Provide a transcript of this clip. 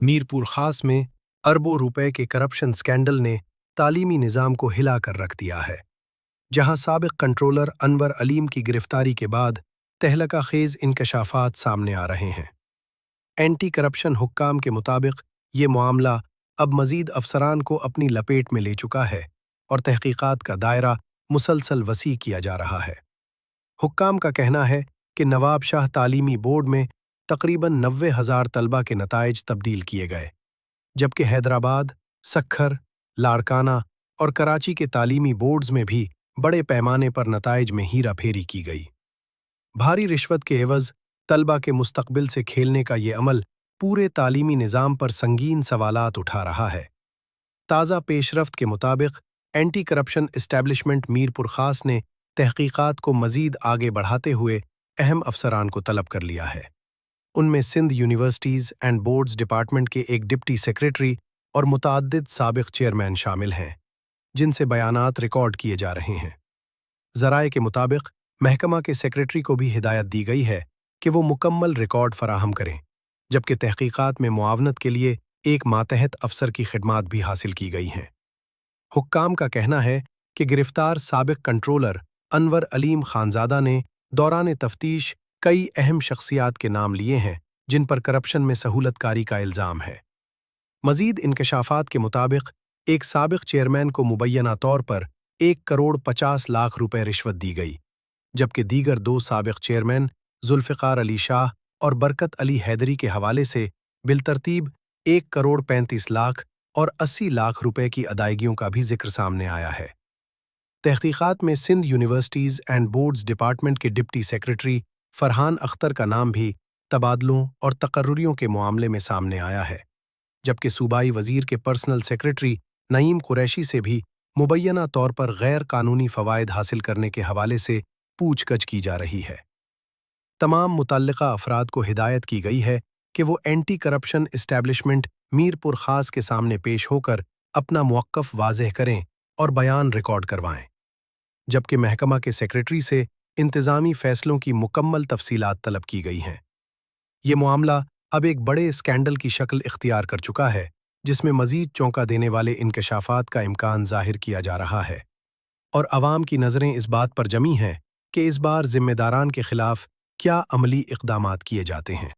मीरपुर खास में अरबों रुपए के करप्शन स्कैंडल ने तालीमी निज़ाम को हिला कर रख दिया है। जहां साबिक कंट्रोलर अनवर अलीम की गिरफ्तारी के बाद तहलका खेज इंकशाफात सामने आ रहे हैं। एंटी करप्शन हुक्काम के मुताबिक ये मामला अब मजीद अफसरान को अपनी लपेट में ले चुका है और तहकीकात का दायरा मुसलसल वसी किया जा रहा है। हुक्काम का कहना है कि नवाब शाह तालीमी बोर्ड में तकरीबन 90,000 तलबा के नताइज तब्दील किए गए, जबकि हैदराबाद, सखर, लाड़काना और कराची के तालीमी बोर्ड्स में भी बड़े पैमाने पर नताइज में हीरा फेरी की गई। भारी रिश्वत के एवज तलबा के मुस्तकबिल से खेलने का ये अमल पूरे तालीमी निज़ाम पर संगीन सवालात उठा रहा है। ताज़ा पेशरफ्त के मुताबिक एंटी करप्शन इस्टेब्लिशमेंट मीरपुर खास ने तहकीकात को मज़ीद आगे बढ़ाते हुए अहम अफसरान को तलब कर लिया है। उनमें Sindh universities and boards department के एक डिप्टी सेक्रेटरी और मुतअद्दिद साबिक चेयरमैन शामिल हैं, जिनसे बयानात रिकॉर्ड किए जा रहे हैं। ज़राए के मुताबिक महकमा के सेक्रेटरी को भी हिदायत दी गई है कि वो मुकम्मल रिकॉर्ड फराहम करें, जबकि तहकीकात में मुआवनत के लिए एक मातहत अफसर की खिदमात भी हासिल की गई हैं। हुक्काम का कहना है कि गिरफ्तार साबिक कंट्रोलर अनवर अलीम खानजादा ने दौरान तफ्तीश कई अहम शख्सियात के नाम लिए हैं जिन पर करप्शन में सहूलतकारी का इल्ज़ाम है। मज़ीद इंकशाफात के मुताबिक एक साबिक चेयरमैन को मुबैना तौर पर 1,50,00,000 रुपए रिश्वत दी गई, जबकि दीगर दो साबिक चेयरमैन जुल्फ़िकार अली शाह और बरकत अली हैदरी के हवाले से बिलतरतीब 1,35,00,000 और 80,00,000 रुपए की अदायगियों का भी जिक्र सामने आया है। तहकीकात में Sindh universities and boards department के डिप्टी सेक्रेटरी फरहान अख्तर का नाम भी तबादलों और तकर्रुरियों के मामले में सामने आया है, जबकि सूबाई वज़ीर के पर्सनल सेक्रेटरी नईम कुरैशी से भी मुबैना तौर पर गैर कानूनी फ़वाइद हासिल करने के हवाले से पूछगछ की जा रही है। तमाम मुतल्लिका अफराद को हिदायत की गई है कि वो एंटी करप्शन इस्टेब्लिशमेंट मीरपुर खास के सामने पेश होकर अपना मौक़िफ़ वाज़ेह करें और बयान रिकॉर्ड करवाएं, जबकि महकमा के सेक्रेटरी से इंतज़ामी फ़ैसलों की मुकम्मल तफसीलात तलब की गई हैं। ये मामला अब एक बड़े स्कैंडल की शक्ल इख्तियार कर चुका है, जिसमें मज़ीद चौंका देने वाले इंकशाफात का इम्कान ज़ाहिर किया जा रहा है और अवाम की नज़रें इस बात पर जमी हैं कि इस बार ज़िम्मेदारान के खिलाफ क्या अमली इक़दामात किए जाते हैं।